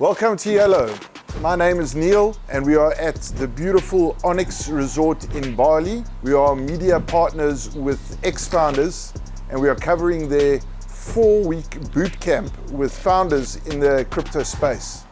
Welcome to Yellow. My name is Neil and we are at the beautiful Onyx Resort in Bali. We are media partners with XFounders and we are covering their 4-week bootcamp with founders in the crypto space.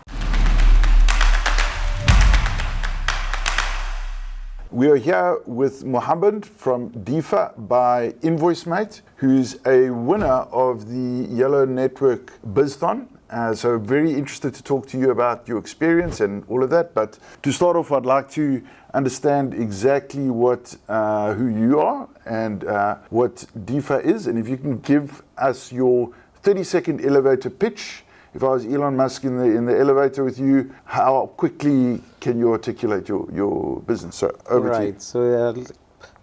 We are here with Muhammed from Defa by Invoicemate, who's a winner of the Yellow Network Bizthon. So very interested to talk to you about your experience and all of that. But to start off, I'd like to understand exactly who you are and what Defa is. And if you can give us your 30-second elevator pitch. If I was Elon Musk in the elevator with you, how quickly can you articulate your business? So over to you. Right. So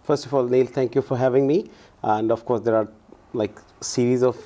first of all, Neil, thank you for having me. And of course, there are like series of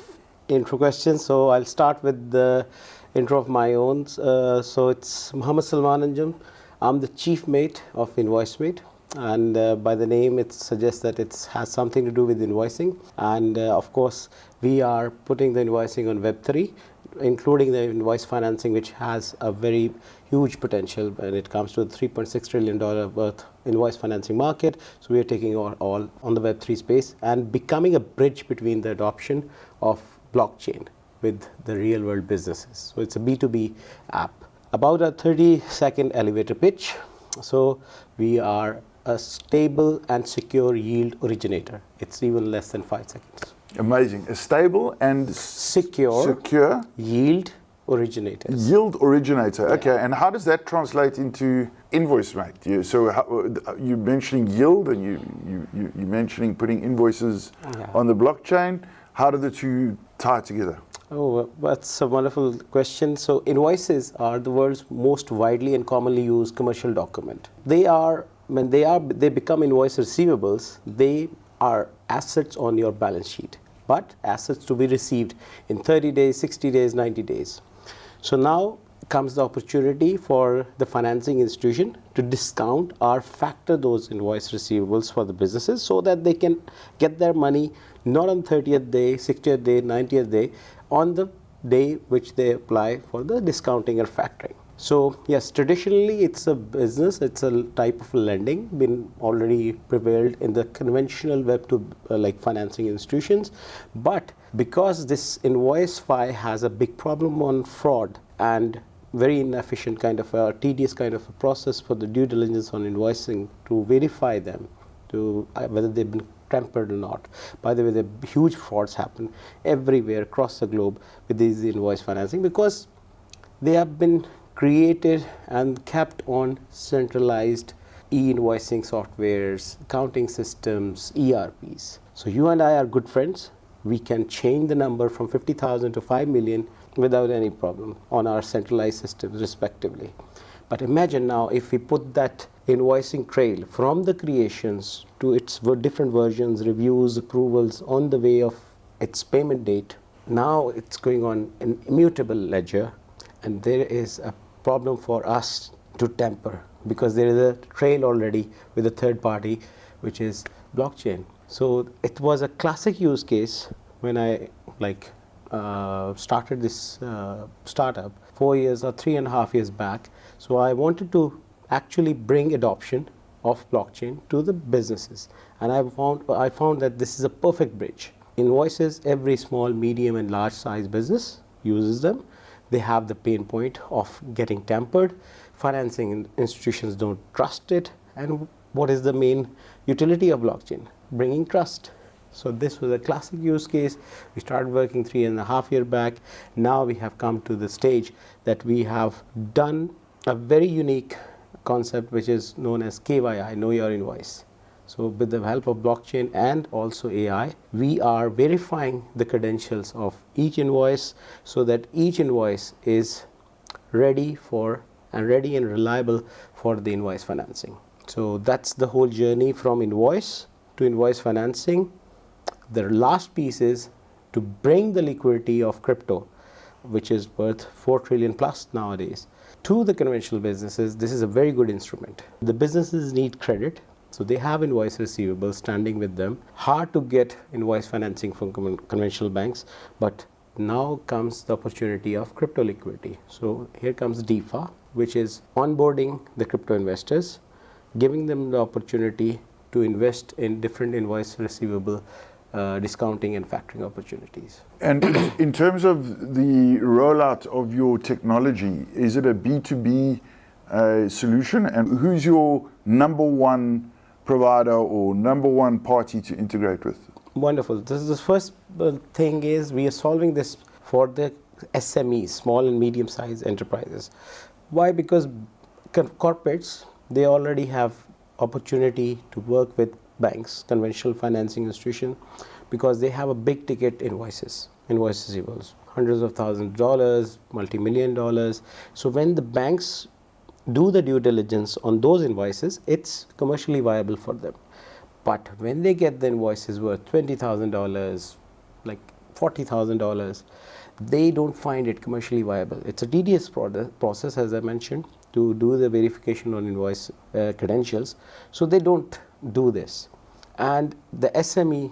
intro questions. So I'll start with the intro of my own. So it's Muhammed Salman Anjum. I'm the chief mate of Invoicemate. And by the name, it suggests that it has something to do with invoicing. And of course, we are putting the invoicing on Web3, including the invoice financing, which has a very huge potential when it comes to the $3.6 trillion worth invoice financing market. So we are taking all on the Web3 space and becoming a bridge between the adoption of blockchain with the real world businesses. So it's a B2B app. About a 30-second elevator pitch. So we are a stable and secure yield originator. It's even less than 5 seconds. Amazing. A stable and secure yield originator. Yield originator. Yeah. Okay. And how does that translate into Invoicemate? So you're mentioning yield and you're mentioning putting invoices on the blockchain. How do the two tie together? Oh, that's a wonderful question. So invoices are the world's most widely and commonly used commercial document. When they become invoice receivables, they are assets on your balance sheet, but assets to be received in 30 days, 60 days, 90 days. So now comes the opportunity for the financing institution to discount or factor those invoice receivables for the businesses so that they can get their money not on 30th day, 60th day, 90th day, on the day which they apply for the discounting or factoring. So yes, traditionally it's a business, it's a type of lending, been already prevailed in the conventional web to like financing institutions. But because this invoice fi has a big problem on fraud and very inefficient kind of a tedious kind of a process for the due diligence on invoicing to verify them, to whether they've been tempered or not. By the way, the huge frauds happen everywhere across the globe with these invoice financing because they have been created and kept on centralized e-invoicing softwares, accounting systems, ERPs. So you and I are good friends. We can change the number from 50,000 to 5 million without any problem on our centralized systems respectively. But imagine now if we put that invoicing trail from the creations to its different versions, reviews, approvals on the way of its payment date. Now it's going on an immutable ledger, and there is a problem for us to temper because there is a trail already with a third party, which is blockchain. So it was a classic use case when I started this startup 4 years or 3.5 years back. So I wanted to actually bring adoption of blockchain to the businesses, and I found that this is a perfect bridge. Invoices, every small, medium, and large size business uses them. They have the pain point of getting tempered. Financing institutions don't trust it. And what is the main utility of blockchain? Bringing trust. So this was a classic use case. We started working 3.5 years back. Now we have come to the stage that we have done a very unique concept, which is known as KYI, Know Your Invoice. So with the help of blockchain and also AI, we are verifying the credentials of each invoice so that each invoice is ready and reliable for the invoice financing. So that's the whole journey from invoice to invoice financing. The last piece is to bring the liquidity of crypto, which is worth 4 trillion plus nowadays, to the conventional businesses. This is a very good instrument. The businesses need credit. So they have invoice receivables standing with them. Hard to get invoice financing from conventional banks, but now comes the opportunity of crypto liquidity. So here comes Defa, which is onboarding the crypto investors, giving them the opportunity to invest in different invoice receivable discounting and factoring opportunities. And in terms of the rollout of your technology, is it a B2B solution? And who's your number one provider or number one party to integrate with? Wonderful. This is the first thing is we are solving this for the SMEs, small and medium-sized enterprises. Why? Because corporates, they already have opportunity to work with banks, conventional financing institution, because they have a big ticket invoice receivables, hundreds of thousands of dollars, multi-million dollars. So when the banks do the due diligence on those invoices, it's commercially viable for them. But when they get the invoices worth $20,000, like $40,000, they don't find it commercially viable. It's a tedious process, as I mentioned, to do the verification on invoice credentials. So they don't do this. And the SME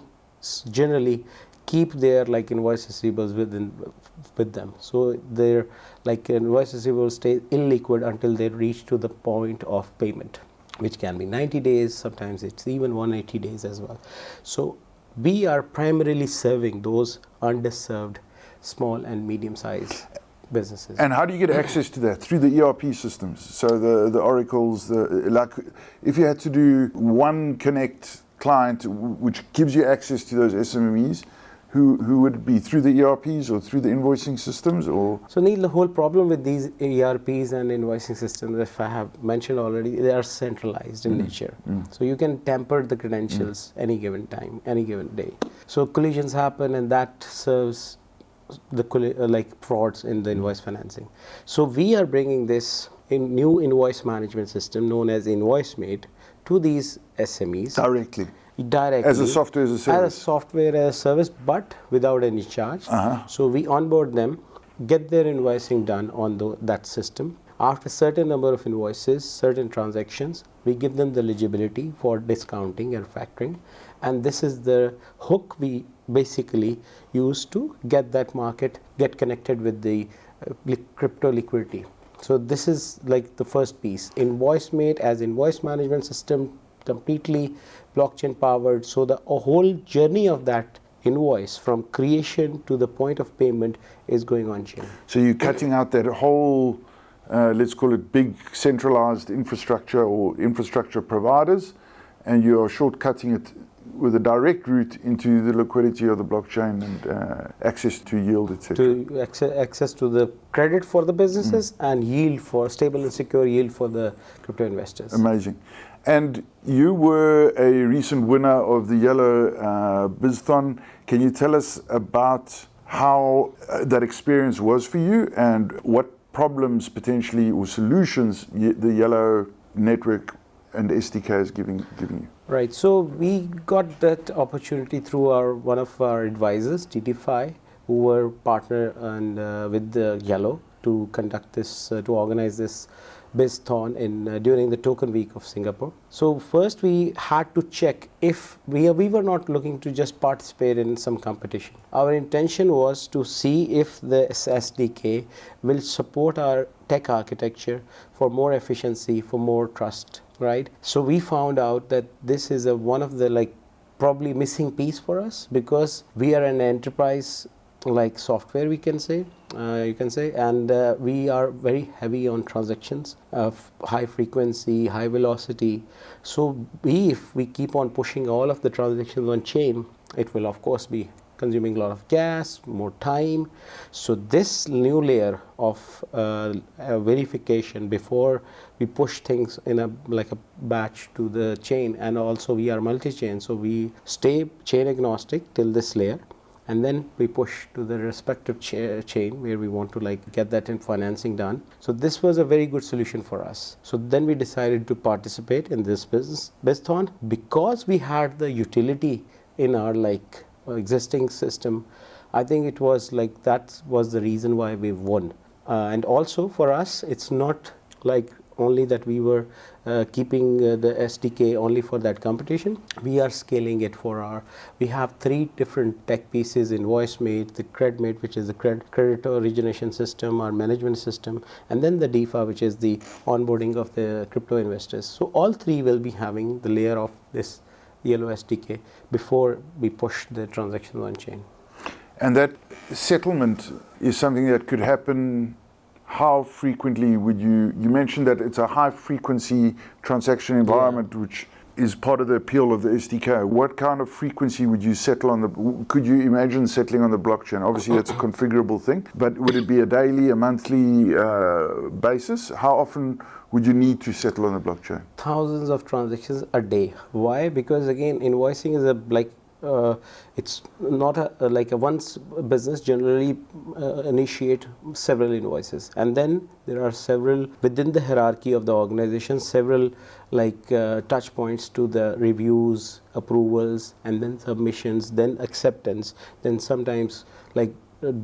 generally keep their like invoice receivables with them. So their like invoice receivables stay illiquid until they reach to the point of payment, which can be 90 days, sometimes it's even 180 days as well. So we are primarily serving those underserved small and medium-sized businesses. And how do you get access to that? Through the ERP systems. So the Oracles, like if you had to do one Connect client which gives you access to those SMEs, who would it be? Through the ERPs or through the invoicing systems? Or so Neil, the whole problem with these ERPs and invoicing systems, if I have mentioned already, they are centralized in nature. So you can tamper the credentials any given time, any given day. So collisions happen, and that serves the like frauds in the invoice financing. So we are bringing this new invoice management system known as Invoicemate to these SMEs directly as a software as a service. As a software as a service, but without any charge. So we onboard them, get their invoicing done on that system. After a certain number of invoices, certain transactions, we give them the eligibility for discounting and factoring. And this is the hook we basically use to get that market, get connected with the crypto liquidity. So this is like the first piece. Invoicemate as invoice management system, completely blockchain powered. So the whole journey of that invoice from creation to the point of payment is going on chain. So you're cutting out that whole, let's call it big centralized infrastructure or infrastructure providers, and you are shortcutting it with a direct route into the liquidity of the blockchain and access to yield, etc. To access to the credit for the businesses and yield for stable and secure yield for the crypto investors. Amazing. And you were a recent winner of the Yellow Bizthon. Can you tell us about how that experience was for you and what problems potentially or solutions the Yellow Network and SDK is giving you? Right. So we got that opportunity through one of our advisors, TTFi, who were partner and with the Yellow to conduct this, to organize this Bizthon during the token week of Singapore. So first we had to check if we were not looking to just participate in some competition. Our intention was to see if the SDK will support our tech architecture for more efficiency, for more trust, right? So we found out that this is one of the like probably missing piece for us, because we are an enterprise like software, we can say, and we are very heavy on transactions of high frequency, high velocity. So if we keep on pushing all of the transactions on chain, it will of course be consuming a lot of gas, more time. So this new layer of verification before we push things in like a batch to the chain, and also we are multi-chain, so we stay chain agnostic till this layer. And then we push to the respective chain where we want to like get that in financing done. So this was a very good solution for us. So then we decided to participate in this Bizthon because we had the utility in our like existing system. I think it was like that was the reason why we won. And also for us, it's not like only that we were keeping the SDK only for that competition. We are scaling it for we have 3 different tech pieces: Invoicemate, the CredMate, which is the creditor origination system, our management system, and then the Defa, which is the onboarding of the crypto investors. So all 3 will be having the layer of this Yellow SDK before we push the transactions on chain. And that settlement is something that could happen. How frequently would you mentioned that it's a high frequency transaction environment, which is part of the appeal of the SDK. What kind of frequency would you settle on could you imagine settling on the blockchain? Obviously that's a configurable thing, but would it be a daily, a monthly basis? How often would you need to settle on the blockchain? Thousands of transactions a day. Why? Because again, invoicing is it's not like a once business generally initiate several invoices, and then there are several within the hierarchy of the organization, several touch points to the reviews, approvals, and then submissions, then acceptance, then sometimes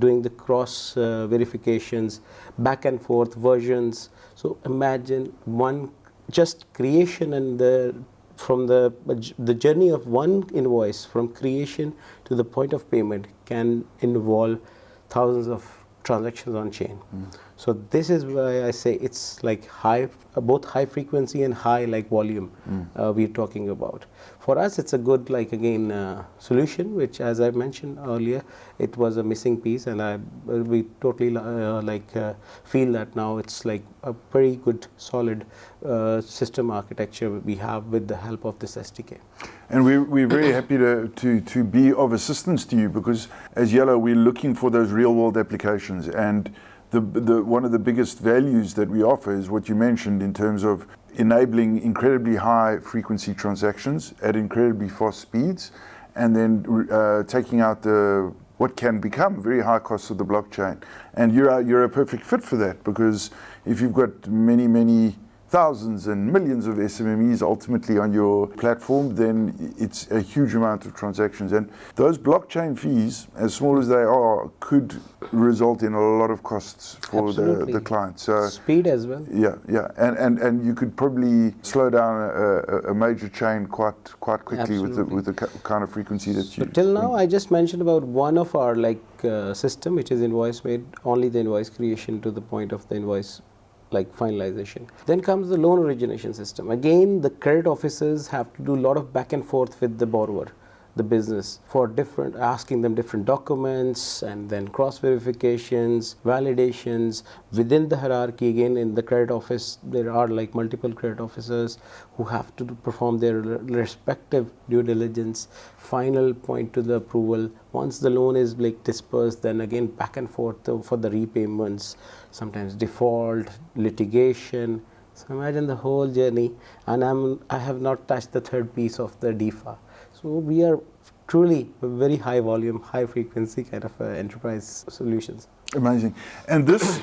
doing the cross verifications, back and forth versions. So imagine one just creation and from the journey of one invoice from creation to the point of payment can involve thousands of transactions on chain. So this is why I say it's both high frequency and high volume we're talking about. For us, it's a good solution, which, as I mentioned earlier, it was a missing piece, and we totally feel that now it's a very good solid system architecture we have with the help of this SDK. And we're very happy to be of assistance to you, because as Yellow, we're looking for those real world applications, and one of the biggest values that we offer is what you mentioned in terms of enabling incredibly high frequency transactions at incredibly fast speeds, and then taking out what can become very high costs of the blockchain. And you're a perfect fit for that, because if you've got many thousands and millions of SMMEs ultimately on your platform, then it's a huge amount of transactions. And those blockchain fees, as small as they are, could result in a lot of costs for the client. So speed as well. Yeah. And you could probably slow down a major chain quite quickly with the kind of frequency that you... So till now, I just mentioned about one of our system, which is Invoicemate, only the invoice creation to the point of the invoice finalization. Then comes the loan origination system. Again, the credit officers have to do a lot of back and forth with the borrower, the business, for asking them different documents, and then cross verifications, validations within the hierarchy. Again, in the credit office, there are multiple credit officers who have to perform their respective due diligence, final point to the approval. Once the loan is dispersed, then again back and forth for the repayments, sometimes default, litigation. So imagine the whole journey, and I have not touched the third piece of the Defa. So we are truly a very high volume, high frequency kind of enterprise solutions. Amazing. And this,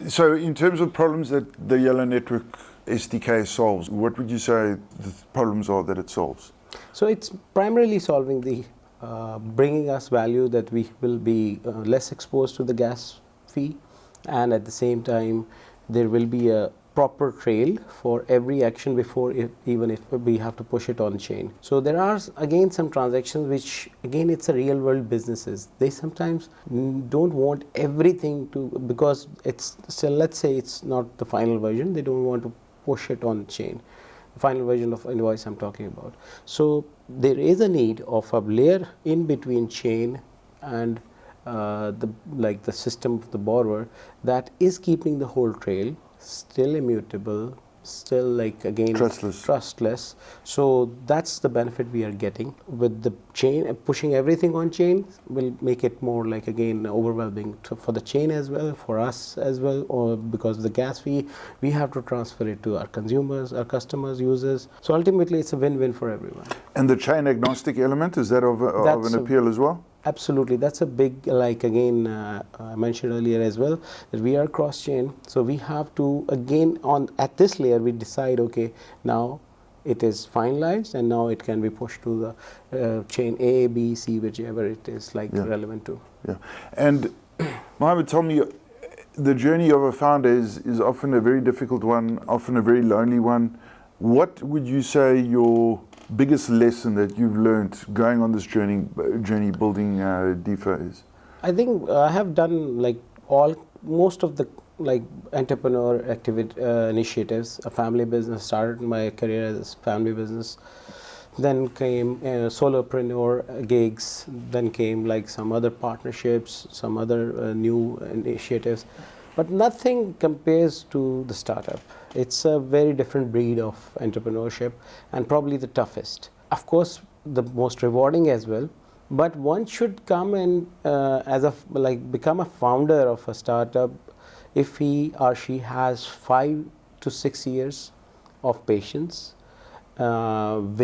so in terms of problems that the Yellow Network SDK solves, what would you say the problems are that it solves? So it's primarily solving the bringing us value that we will be less exposed to the gas fee, and at the same time there will be a proper trail for every action before even if we have to push it on chain. So there are again some transactions which again it's a real world businesses. They sometimes don't want everything because it's still, let's say it's not the final version, they don't want to push it on chain. Final version of invoice I'm talking about. So there is a need of a layer in between chain and the system of the borrower that is keeping the whole trail still immutable, still again trustless. So that's the benefit we are getting with the chain. Pushing everything on chain will make it more again overwhelming for the chain as well, for us as well, or because of the gas fee we have to transfer it to our consumers, our customers, users. So ultimately it's a win-win for everyone. And the chain agnostic element, is that of an appeal as well? Absolutely, that's a big, again, I mentioned earlier as well, that we are cross-chain. So we have to, again, at this layer, we decide, okay, now it is finalized, and now it can be pushed to the chain A, B, C, whichever it is relevant to. Yeah, and Muhammed, tell me, the journey of a founder is often a very difficult one, often a very lonely one. What would you say your biggest lesson that you've learned going on this journey building Defa is? I think I have done like most of the like entrepreneur initiatives. A family business, started my career as family business. Then came solopreneur gigs. Then came like some other partnerships, some other new initiatives. But nothing compares to the startup. It's a very different breed of entrepreneurship, and probably the toughest. Of course, the most rewarding as well. But one should come in become a founder of a startup if he or she has 5 to 6 years of patience, can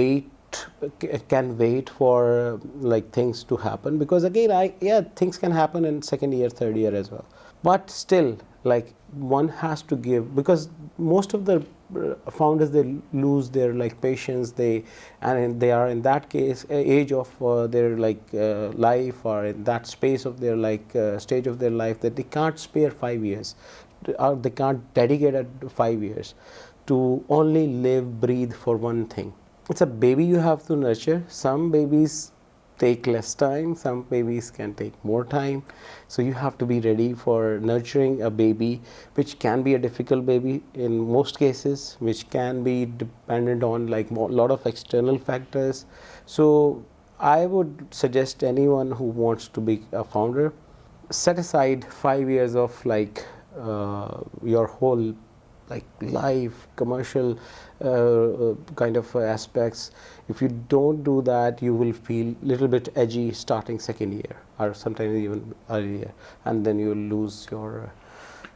wait for like things to happen, because again things can happen in second year, third year as well. But still, like, one has to give, because most of the founders, they lose their like patience, they are in that case age of their life, or in that space of their stage of their life, that they can't spare 5 years, or they can't dedicate 5 years to only live, breathe for one thing. It's a baby you have to nurture. Some babies take less time, some babies can take more time. So you have to be ready for nurturing a baby, which can be a difficult baby in most cases, which can be dependent on like a lot of external factors. So I would suggest anyone who wants to be a founder, set aside 5 years of your whole life, commercial kind of aspects. If you don't do that, you will feel a little bit edgy starting second year, or sometimes even earlier, and then you'll lose your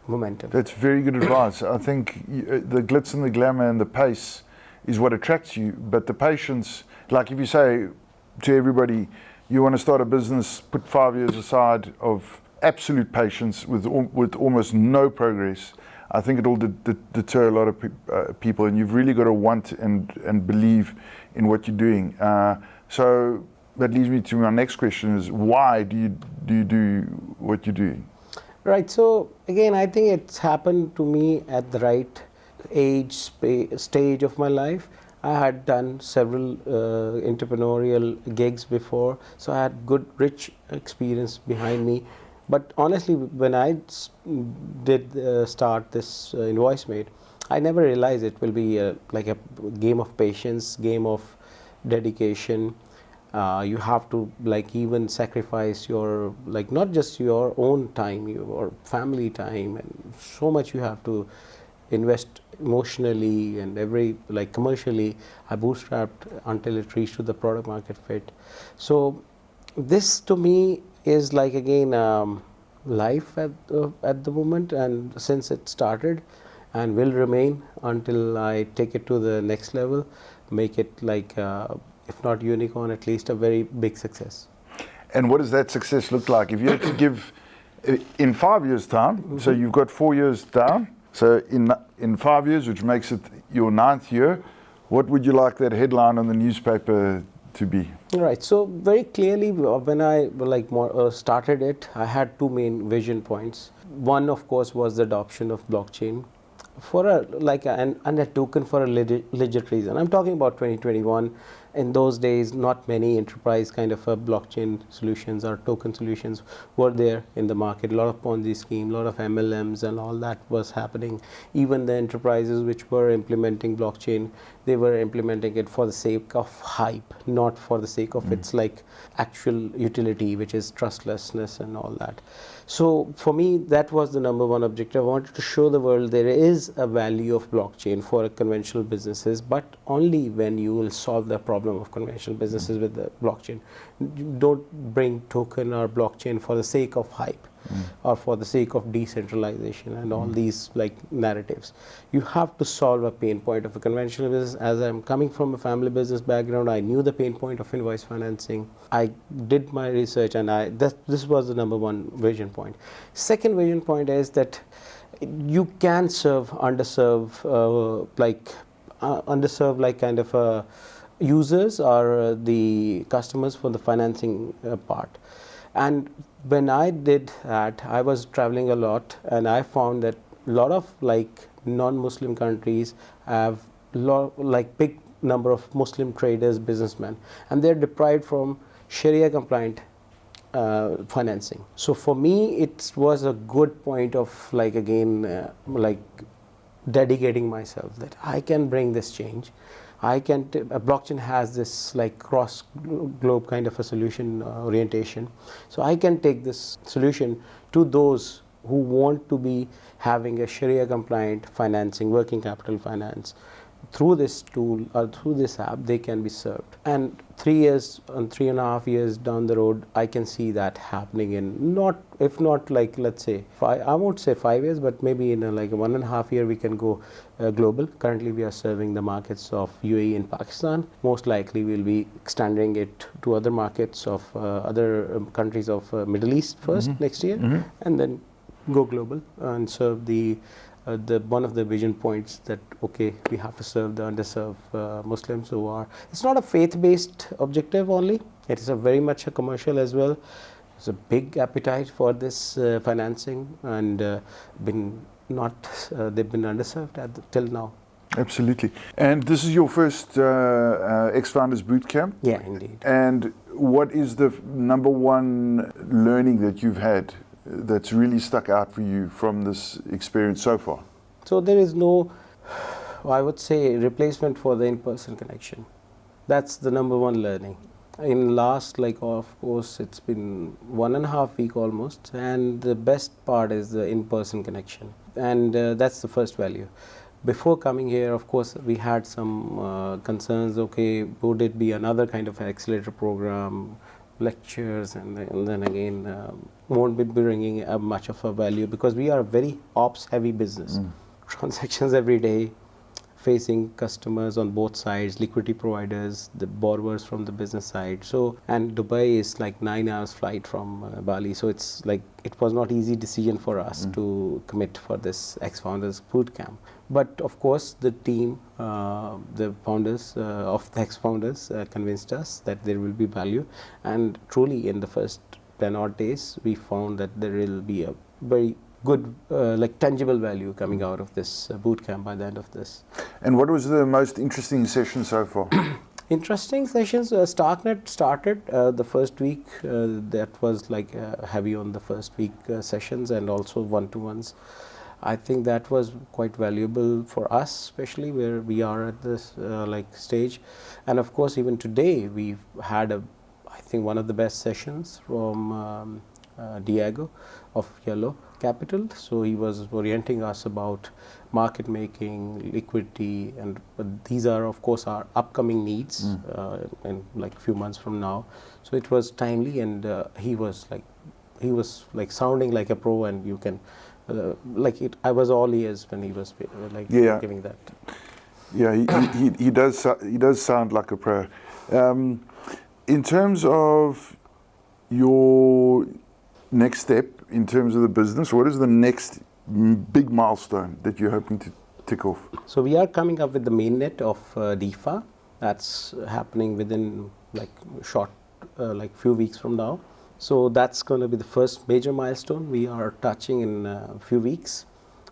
momentum. That's very good advice. I think the glitz and the glamour and the pace is what attracts you, but the patience, like if you say to everybody, you want to start a business, put 5 years aside of absolute patience with almost no progress, I think it'll deter a lot of people, and you've really got to want and believe in what you're doing. So that leads me to my next question: is why do you do what you're doing? Right. So again, I think it's happened to me at the right stage of my life. I had done several entrepreneurial gigs before, so I had good, rich experience behind me. But honestly, when I did start this Invoicemate, I never realized it will be like a game of patience, game of dedication. You have to even sacrifice your not just your own time, your family time, and so much you have to invest emotionally and commercially. I bootstrapped until it reached to the product market fit. So this to me is life at the moment, and since it started, and will remain until I take it to the next level, make it if not unicorn, at least a very big success. And what does that success look like? If you had to give in 5 years' time, so you've got 4 years down, so in 5 years, which makes it your 9th year, what would you like that headline on the newspaper to be? Right. So very clearly, when I started it, I had two main vision points. One, of course, was the adoption of blockchain for a token for a legit reason. I'm talking about 2021. In those days, not many enterprise kind of blockchain solutions or token solutions were there in the market. A lot of Ponzi scheme, a lot of MLMs and all that was happening. Even the enterprises which were implementing blockchain, they were implementing it for the sake of hype, not for the sake of its actual utility, which is trustlessness and all that. So for me, that was the number one objective. I wanted to show the world there is a value of blockchain for conventional businesses, but only when you will solve the problem of conventional businesses with the blockchain. Don't bring token or blockchain for the sake of hype or for the sake of decentralization and all these narratives. You have to solve a pain point of a conventional business. As I'm coming from a family business background, I knew the pain point of invoice financing. I did my research, and this was the number one vision point. Second vision point is that you can serve underserved users or the customers for the financing part. And when I did that, I was traveling a lot, and I found that a lot of like non-Muslim countries have like big number of Muslim traders, businessmen, and they're deprived from Sharia compliant financing. So for me, it was a good point of like again like dedicating myself that I can bring this change. I can blockchain has this like cross globe kind of a solution orientation, so I can take this solution to those who want to be having a Sharia compliant financing, working capital finance. Through this tool or through this app, they can be served. And 3 years and 3.5 years down the road, I can see that happening in if not like, let's say, I won't say 5 years, but maybe in like 1.5 year we can go global. Currently, we are serving the markets of UAE and Pakistan. Most likely, we'll be extending it to other markets of other countries of Middle East first next year, and then go global and serve the one of the vision points that okay, we have to serve the underserved Muslims who are. It's not a faith-based objective only. It is a very much a commercial as well. There's a big appetite for this financing, and they've been underserved till now. Absolutely. And this is your first XFounders Bootcamp? Yeah, indeed. And what is the number one learning that you've had that's really stuck out for you from this experience so far? So there is no, I would say, replacement for the in-person connection. That's the number one learning. In last, like, of course, it's been 1.5 weeks almost, and the best part is the in-person connection, and that's the first value. Before coming here, of course, we had some concerns. Okay, would it be another kind of an accelerator program, lectures, and then again won't be bringing much of a value, because we are a very ops heavy business. Transactions every day, facing customers on both sides, liquidity providers, the borrowers from the business side. So, and Dubai is like 9 hours flight from Bali, so it's like it was not easy decision for us to commit for this XFounders Bootcamp. But of course, the team, the founders of the XFounders convinced us that there will be value, and truly in the first 10 odd days, we found that there will be a very good, like tangible value coming out of this bootcamp by the end of this. And what was the most interesting session so far? Interesting sessions. Starknet started the first week. That was like heavy on the first week sessions, and also one-to-ones. I think that was quite valuable for us, especially where we are at this like stage. And of course, even today we've had I think one of the best sessions from Diego of Yellow Capital. So he was orienting us about market making, liquidity, and these are of course our upcoming needs in like a few months from now. So it was timely, and he was like sounding like a pro, and you can I was all ears when he was like giving that. Yeah, he does sound like a pro. In terms of your next step in terms of the business, what is the next big milestone that you're hoping to tick off? So we are coming up with the mainnet of Defa. That's happening within like short, like few weeks from now. So that's going to be the first major milestone we are touching in a few weeks.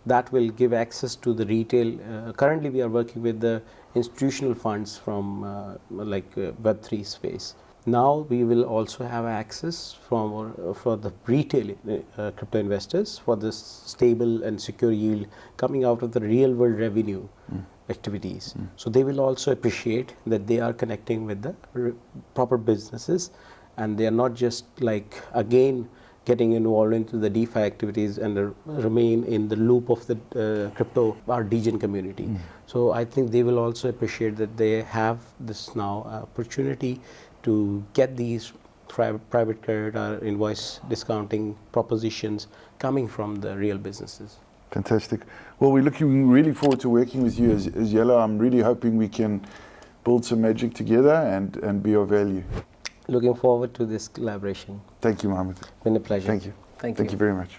That will give access to the retail. Currently, we are working with the institutional funds from Web3 space. Now we will also have access for the retail crypto investors for this stable and secure yield coming out of the real world revenue activities. So they will also appreciate that they are connecting with the proper businesses, and they are not just like again getting involved into the DeFi activities and remain in the loop of the crypto or degen community. So I think they will also appreciate that they have this now opportunity to get these private credit or invoice discounting propositions coming from the real businesses. Fantastic. Well, we're looking really forward to working with you as Yellow. I'm really hoping we can build some magic together and be of value. Looking forward to this collaboration. Thank you, Muhammed. Been a pleasure. Thank you. Thank you. Thank you very much.